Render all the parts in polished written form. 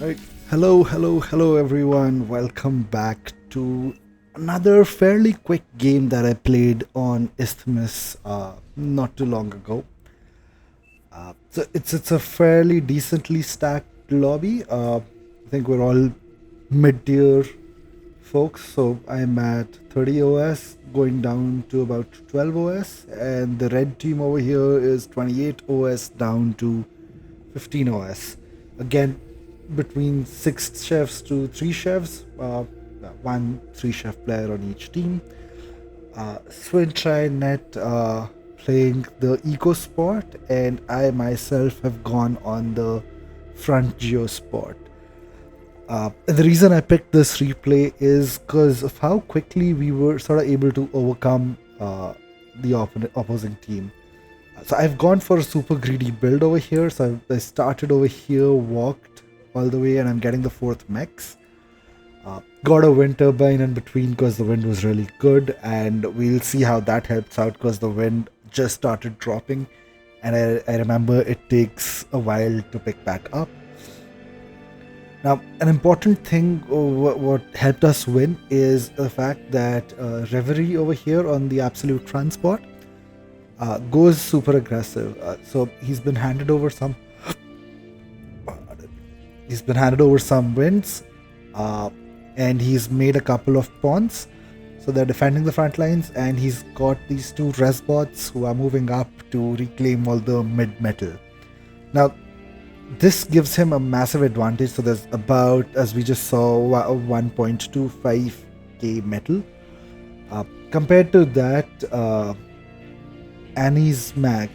Right. Hello, everyone. Welcome back to another fairly quick game that I played on Isthmus not too long ago. So it's a fairly decently stacked lobby. I think we're all mid-tier folks. So I'm at 30 OS, going down to about 12 OS, and the red team over here is 28 OS down to 15 OS. Again, between six chefs to three chefs, one three chef player on each team. Swin Net playing the eco sport, and I myself have gone on the front geo sport. And the reason I picked this replay is because of how quickly we were sort of able to overcome the opposing team. So I've gone for a super greedy build over here. So I started over here, walked all the way, and I'm getting the fourth max. Got a wind turbine in between because the wind was really good, and we'll see how that helps out because the wind just started dropping, and I remember it takes a while to pick back up. Now, an important thing, what helped us win, is the fact that Reverie over here on the absolute transport goes super aggressive. So he's been handed over some wins, uh, and he's made a couple of pawns. So they're defending the front lines, and he's got these two res bots who are moving up to reclaim all the mid metal. Now, this gives him a massive advantage. So there's about, as we just saw, 1.25k metal. Compared to that, Annie's Mac,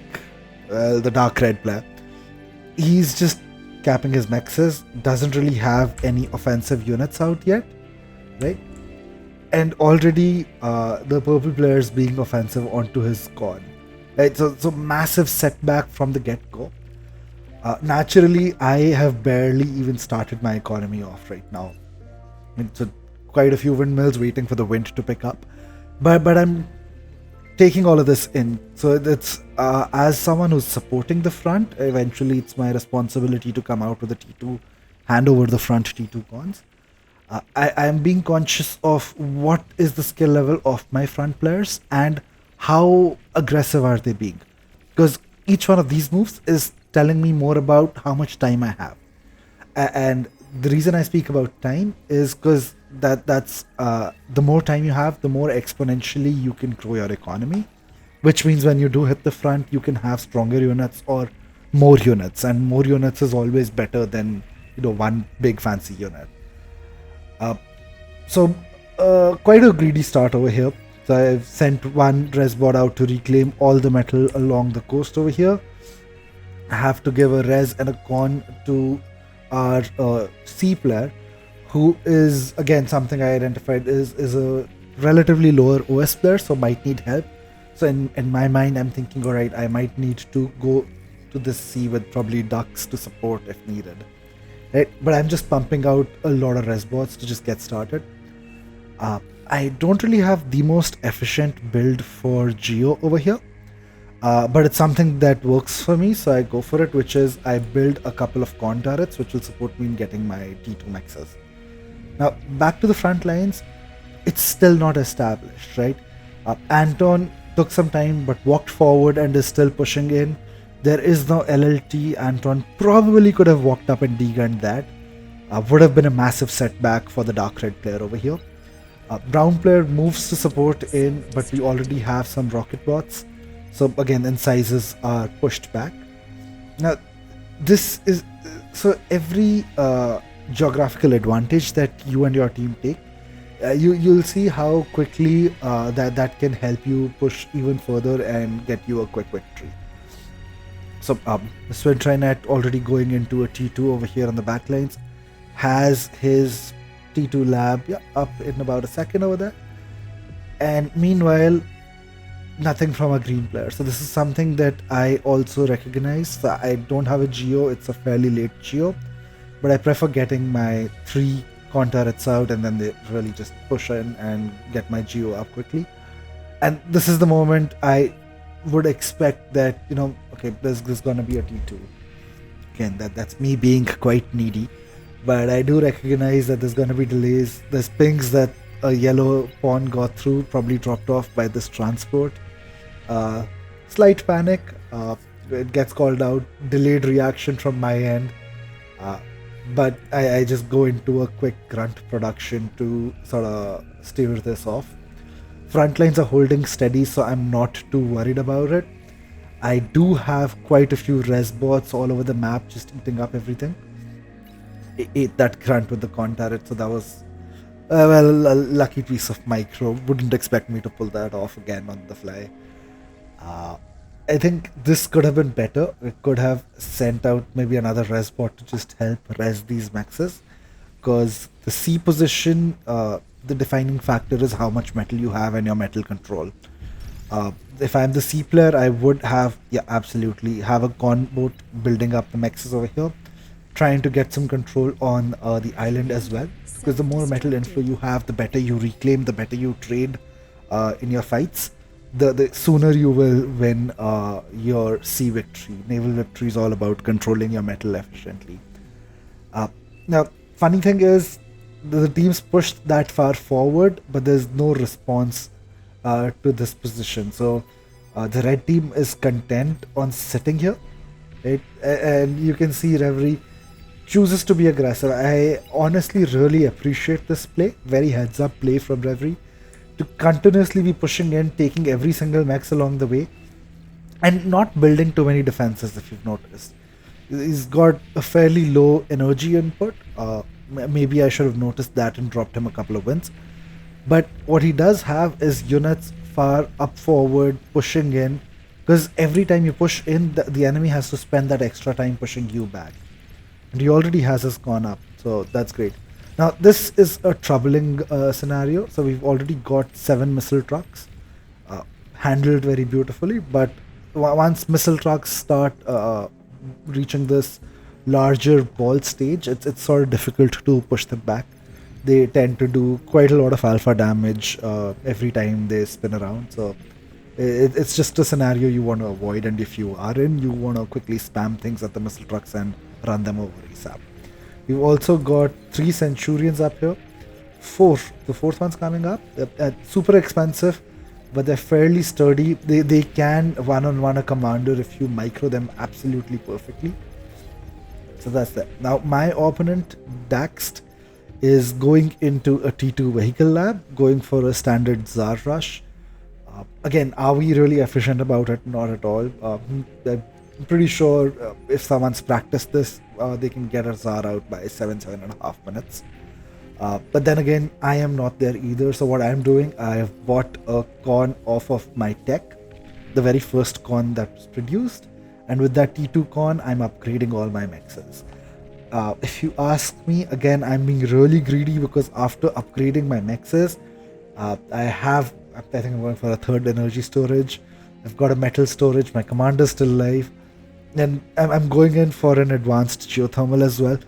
the dark red player, he's just capping his mexes, doesn't really have any offensive units out yet, right? And already the purple player is being offensive onto his con, right? So massive setback from the get-go. Naturally, I have barely even started my economy off right now. I mean, so quite a few windmills waiting for the wind to pick up, but I'm taking all of this in. So it's as someone who's supporting the front, eventually it's my responsibility to come out with a T2, hand over the front T2 cons. I am being conscious of what is the skill level of my front players and how aggressive are they being, because each one of these moves is telling me more about how much time I have. And the reason I speak about time is because that's the more time you have, the more exponentially you can grow your economy, which means when you do hit the front, you can have stronger units or more units, and more units is always better than one big fancy unit. uh, so quite a greedy start over here. So I've sent one resbot out to reclaim all the metal along the coast over here. I have to give a res and a con to our C player, who is again something I identified is a relatively lower OS player, so might need help. So in my mind, I'm thinking, all right, I might need to go to this C with probably ducks to support if needed. Right, but I'm just pumping out a lot of resbots to just get started. I don't really have the most efficient build for Geo over here, but it's something that works for me, so I go for it, which is I build a couple of con turrets which will support me in getting my T2 maxes. Now, back to the front lines, it's still not established, right? Anton took some time but walked forward and is still pushing in. There is no LLT. Anton probably could have walked up and degunned that. Would have been a massive setback for the dark red player over here. Brown player moves to support in, but we already have some rocket bots. So again, incisors are pushed back. Now, this is so every geographical advantage that you and your team take, you'll see how quickly that can help you push even further and get you a quick victory. So Swintrinet already going into a T2 over here on the backlines, has his T2 lab up in about a second over there, and meanwhile nothing from a green player. So this is something that I also recognize. So I don't have a Geo, it's a fairly late Geo, but I prefer getting my 3 con turrets out and then they really just push in and get my Geo up quickly. And this is the moment I would expect that, okay, there's gonna be a T2. Again, that's me being quite needy. but I do recognize that there's going to be delays. There's pings that a yellow pawn got through, probably dropped off by this transport. Uh, Slight panic. It gets called out. Delayed reaction from my end. Uh, but I just go into a quick grunt production to sort of steer this off. Front lines are holding steady, so I'm not too worried about it. I do have quite a few res bots all over the map, just eating up everything. Ate that grunt with the con turret, so that was a lucky piece of micro. Wouldn't expect me to pull that off again on the fly. Uh, I think this could have been better. We could have sent out maybe another res bot to just help res these maxes, because the C position, the defining factor is how much metal you have and your metal control. If I'm the C player, I would have, yeah, absolutely, have a con boat building up the mexes over here, trying to get some control on the island as well. Because the more metal inflow you have, the better you reclaim, the better you trade in your fights, the sooner you will win your sea victory. Naval victory is all about controlling your metal efficiently. Now, funny thing is, the teams pushed that far forward, but there's no response to this position. So the red team is content on sitting here, right? And you can see Reverie chooses to be aggressive. I honestly really appreciate this play. Very heads up play from Reverie to continuously be pushing in, taking every single max along the way, and not building too many defenses. If you've noticed, he's got a fairly low energy input. Maybe I should have noticed that and dropped him a couple of wins. But what he does have is units far up forward pushing in, because every time you push in, the enemy has to spend that extra time pushing you back. And he already has his con up, so that's great. Now, this is a troubling scenario. So we've already got 7 missile trucks, handled very beautifully. But once missile trucks start reaching this larger ball stage, it's sort of difficult to push them back. They tend to do quite a lot of alpha damage every time they spin around. So it's just a scenario you want to avoid. And if you are in, you want to quickly spam things at the missile trucks and run them over ASAP. We've also got 3 Centurions up here. 4. The 4th one's coming up. Super expensive, but they're fairly sturdy. They can one-on-one a commander if you micro them absolutely perfectly. So that's that. Now, my opponent, Daxt, is going into a T2 vehicle lab, going for a standard Tsar rush. Again, are we really efficient about it? Not at all. I'm pretty sure if someone's practiced this, they can get a Tsar out by 7.5 minutes. But then again, I am not there either. So what I'm doing, I have bought a con off of my tech, the very first con that was produced. And with that T2 con, I'm upgrading all my mexes. If you ask me, again, I'm being really greedy, because after upgrading my mexes, I think I'm going for a 3rd energy storage. I've got a metal storage. My commander's still alive. And I'm going in for an advanced geothermal as well.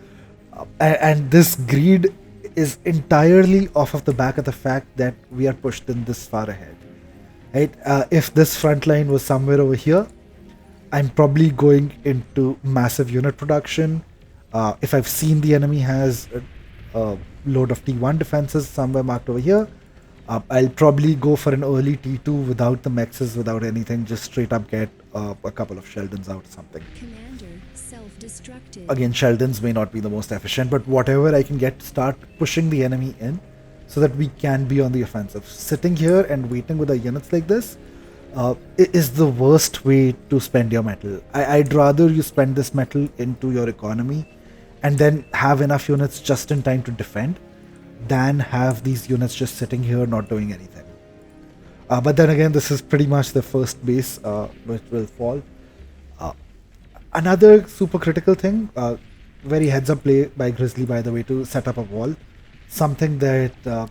And this greed is entirely off of the back of the fact that we are pushed in this far ahead. Right? If this front line was somewhere over here, I'm probably going into massive unit production. If I've seen the enemy has a load of T1 defenses somewhere marked over here, I'll probably go for an early T2 without the mexes, without anything, just straight up get a couple of Sheldons out or something. Commander self-destructed. Again, Sheldons may not be the most efficient, but whatever I can get to start pushing the enemy in so that we can be on the offensive. Sitting here and waiting with our units like this is the worst way to spend your metal. I'd rather you spend this metal into your economy and then have enough units just in time to defend than have these units just sitting here not doing anything. But then again, this is pretty much the first base which will fall. Another super critical thing, very heads up play by Grizzly, by the way, to set up a wall. Something that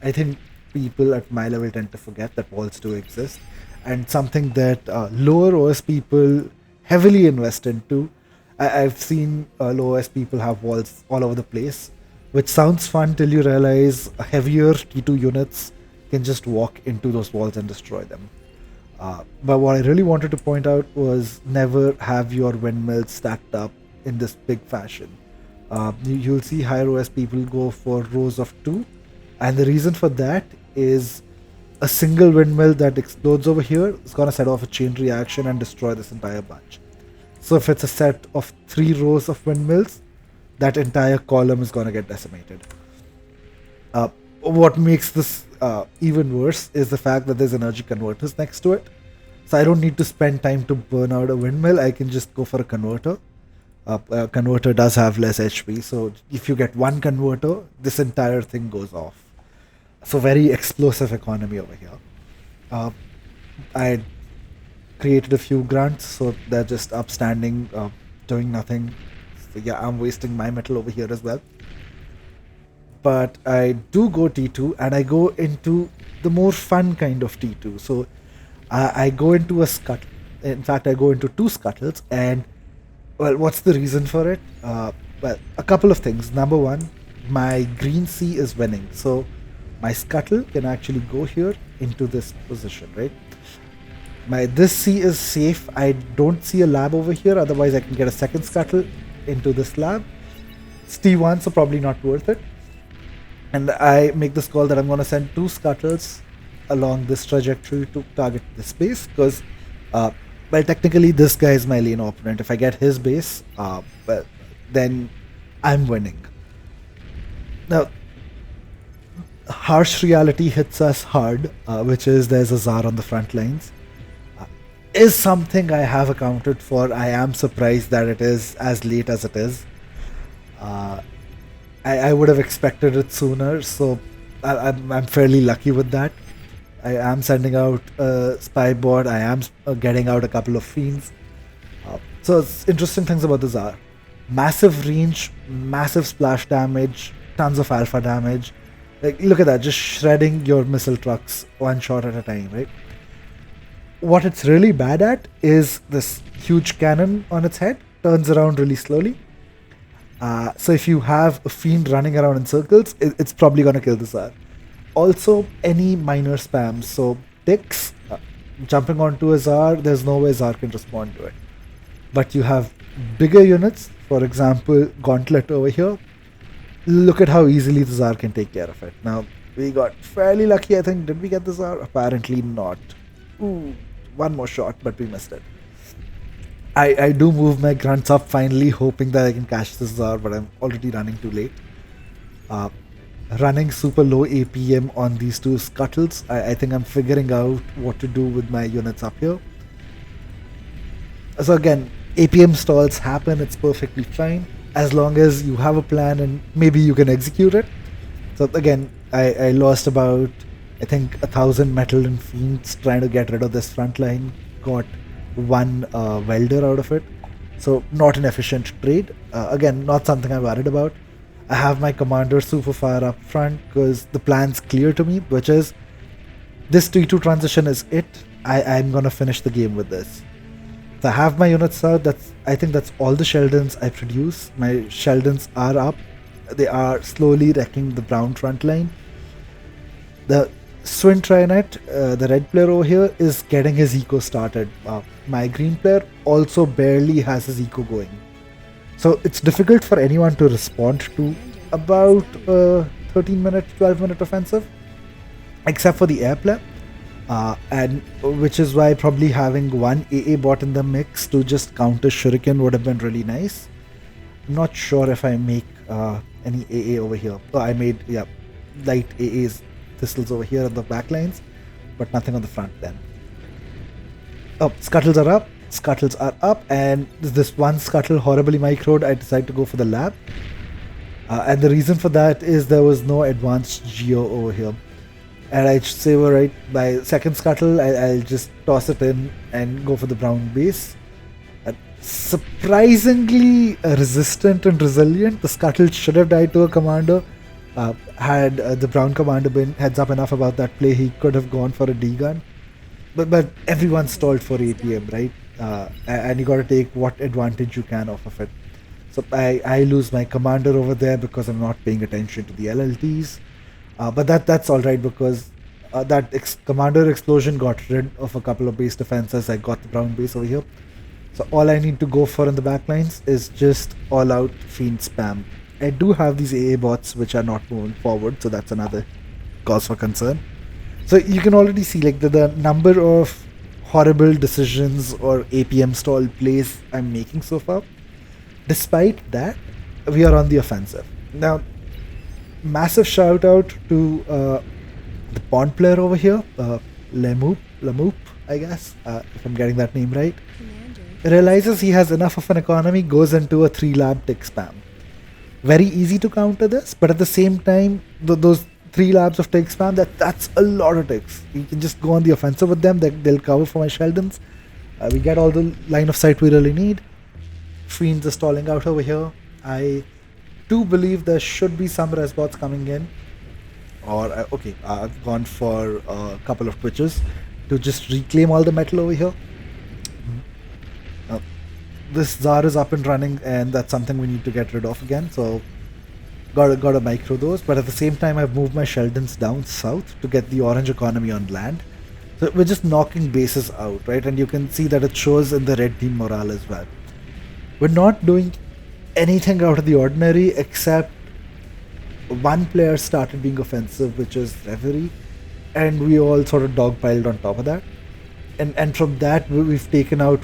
I think people at my level tend to forget, that walls do exist. And something that lower OS people heavily invest into. I've seen low OS people have walls all over the place, which sounds fun till you realize heavier T2 units can just walk into those walls and destroy them. But what I really wanted to point out was never have your windmills stacked up in this big fashion. You'll see higher OS people go for rows of two, and the reason for that is a single windmill that explodes over here is going to set off a chain reaction and destroy this entire bunch. So if it's a set of 3 rows of windmills, that entire column is going to get decimated. What makes this even worse is the fact that there's energy converters next to it. So I don't need to spend time to burn out a windmill. I can just go for a converter. A converter does have less HP, so if you get one converter, this entire thing goes off. So very explosive economy over here. I created a few grunts, so they're just upstanding, doing nothing. So yeah, I'm wasting my metal over here as well. But I do go T2, and I go into the more fun kind of T2. So I go into a scuttle. In fact, I go into 2 scuttles, and well, what's the reason for it? Well, a couple of things. Number one, my green C is winning, so my scuttle can actually go here into this position, right? This C is safe. I don't see a lab over here. Otherwise, I can get a second scuttle into this lab. It's T1, so probably not worth it. And I make this call that I'm going to send 2 scuttles along this trajectory to target this base because well, technically this guy is my lane opponent. If I get his base, well, then I'm winning. Now, harsh reality hits us hard, which is there's a Tsar on the front lines. Is something I have accounted for. I am surprised that it is as late as it is. I would have expected it sooner, so I'm fairly lucky with that. I am sending out a spy bot. I am getting out a couple of fiends. So it's interesting things about the Tsar. Massive range, massive splash damage, tons of alpha damage. Like, look at that, just shredding your missile trucks one shot at a time, right? What it's really bad at is this huge cannon on its head turns around really slowly. So if you have a fiend running around in circles, it's probably going to kill the Tsar. Also, any minor spams. So ticks, jumping onto a Tsar, there's no way Tsar can respond to it. But you have bigger units, for example, Gauntlet over here. Look at how easily the Tsar can take care of it. Now, we got fairly lucky, I think. Did we get the Tsar? Apparently not. Ooh, one more shot, but we missed it. I do move my grunts up finally, hoping that I can catch the Tsar, but I'm already running too late. Running super low APM on these 2 scuttles. I think I'm figuring out what to do with my units up here. So again, APM stalls happen, it's perfectly fine, as long as you have a plan and maybe you can execute it. So again, I lost about, I think, 1,000 metal and fiends trying to get rid of this front line. Got 1 welder out of it. So not an efficient trade. Again, not something I'm worried about. I have my commander super far up front because the plan's clear to me, which is this T2 transition is it. I'm gonna finish the game with this. So I have my units out. I think that's all the Sheldons I produce. My Sheldons are up. They are slowly wrecking the brown front line. The Swin Trinet, the red player over here, is getting his eco started. My green player also barely has his eco going. So it's difficult for anyone to respond to about 13-minute, 12-minute offensive, except for the air player. And which is why probably having 1 AA bot in the mix to just counter Shuriken would have been really nice. I'm not sure if I make any AA over here. Oh, I made, yeah, light AAs, thistles over here on the back lines, but nothing on the front then. Oh, scuttles are up. Scuttles are up, and this 1 scuttle horribly microed. I decided to go for the lab, and the reason for that is there was no advanced geo over here. And I say, all right, my second scuttle, I'll just toss it in and go for the brown base. Surprisingly resistant and resilient. The scuttle should have died to a commander. Had the brown commander been heads up enough about that play, he could have gone for a D gun. But everyone stalled for APM, right? And you got to take what advantage you can off of it. So I lose my commander over there because I'm not paying attention to the LLTs. But that's all right because that commander explosion got rid of a couple of base defenses. I got the brown base over here. So all I need to go for in the backlines is just all out fiend spam. I do have these AA bots which are not moving forward, so that's another cause for concern. So you can already see like the number of horrible decisions or APM stall plays I'm making so far. Despite that, we are on the offensive. Now, massive shout out to the pawn player over here, Lamoop, I guess, if I'm getting that name right. Commander. Realizes he has enough of an economy, goes into a 3 lab tick spam. Very easy to counter this, but at the same time, those 3 labs of tick spam, that's a lot of ticks. You can just go on the offensive with them, they'll cover for my Sheldons. We get all the line of sight we really need. Fiends are stalling out over here. I do believe there should be some res bots coming in. Or, okay, I've gone for a couple of twitches to just reclaim all the metal over here. This Zar is up and running, and that's something we need to get rid of again. So, gotta micro those. But at the same time, I've moved my Sheldons down south to get the orange economy on land. So we're just knocking bases out, right? And you can see that it shows in the red team morale as well. We're not doing anything out of the ordinary except one player started being offensive, which is Reverie, and we all sort of dogpiled on top of that. And from that, we've taken out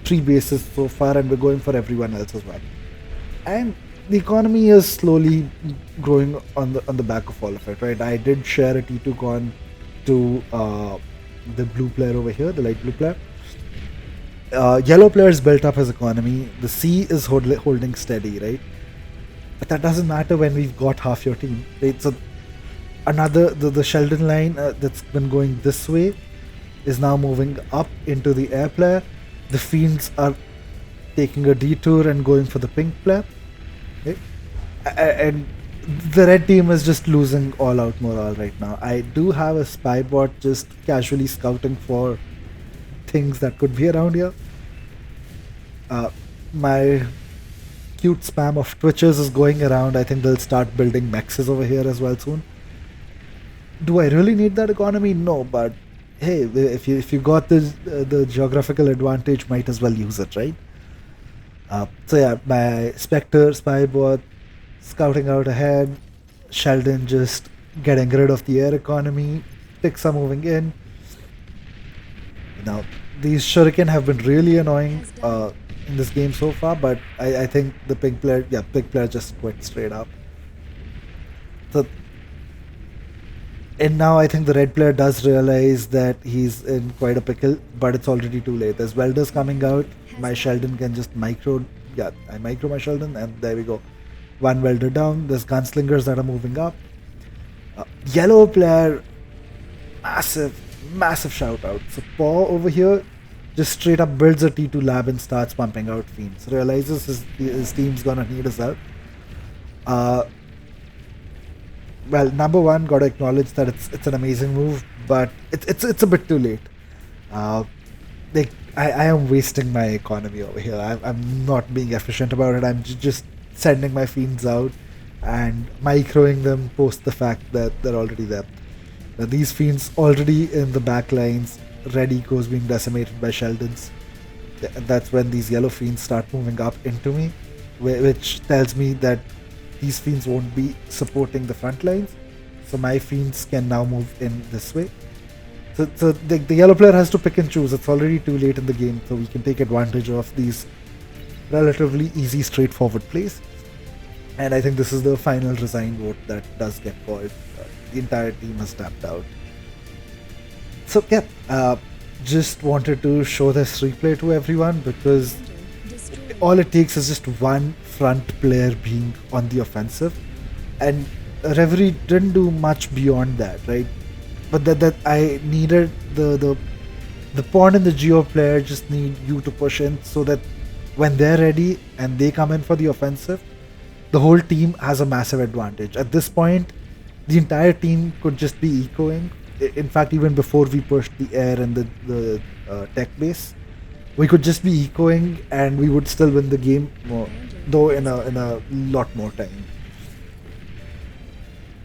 three bases so far, and we're going for everyone else as well. And the economy is slowly growing on the back of all of it, right? I did share a T2 con to the blue player over here, the light blue player. Yellow player's built up his economy. The C is holding steady, right? But that doesn't matter when we've got half your team, right? So the Sheldon line that's been going this way is now moving up into the air player. The fiends are taking a detour and going for the pink player, right? And the red team is just losing all out morale right now. I do have a spy bot just casually scouting for things that could be around here. My cute spam of twitches is going around. I think they'll start building mexes over here as well soon. Do I really need that economy? No, but hey, if you got the geographical advantage, might as well use it, right? So yeah, my Spectre spy bot scouting out ahead. Sheldon just getting rid of the air economy. Ticks are moving in. Now these shuriken have been really annoying in this game so far, but I think the pink player just quit straight up. So, and now I think the red player does realize that he's in quite a pickle, but it's already too late. There's welders coming out. My Sheldon can just micro. Yeah, I micro my Sheldon, and there we go. One welder down. There's gunslingers that are moving up. Yellow player, massive shout out. So Paw over here just straight up builds a T2 lab and starts pumping out fiends. Realizes his team's gonna need his help. Well, number one, gotta acknowledge that it's an amazing move, but it's a bit too late. I am wasting my economy over here. I'm not being efficient about it. I'm just sending my fiends out and microing them post the fact that they're already there. Now, these fiends already in the back lines, red eco's being decimated by Sheldons. That's when these yellow fiends start moving up into me, which tells me that these fiends won't be supporting the front lines. So my fiends can now move in this way. So the yellow player has to pick and choose. It's already too late in the game, so we can take advantage of these relatively easy, straightforward plays. And I think this is the final resign vote that does get called. The entire team has tapped out. So yeah, just wanted to show this replay to everyone because all it takes is just one front player being on the offensive, and Reverie didn't do much beyond that, right? But that I needed the pawn and the geo player just need you to push in so that when they're ready and they come in for the offensive, the whole team has a massive advantage. At this point, the entire team could just be ecoing. In fact, even before we pushed the air and the tech base, we could just be ecoing and we would still win the game, though in a lot more time.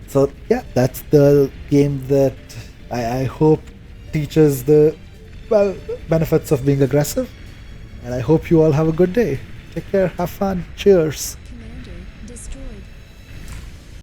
So yeah, that's the game that I hope teaches the benefits of being aggressive. And I hope you all have a good day. Take care, have fun, cheers. Commander destroyed.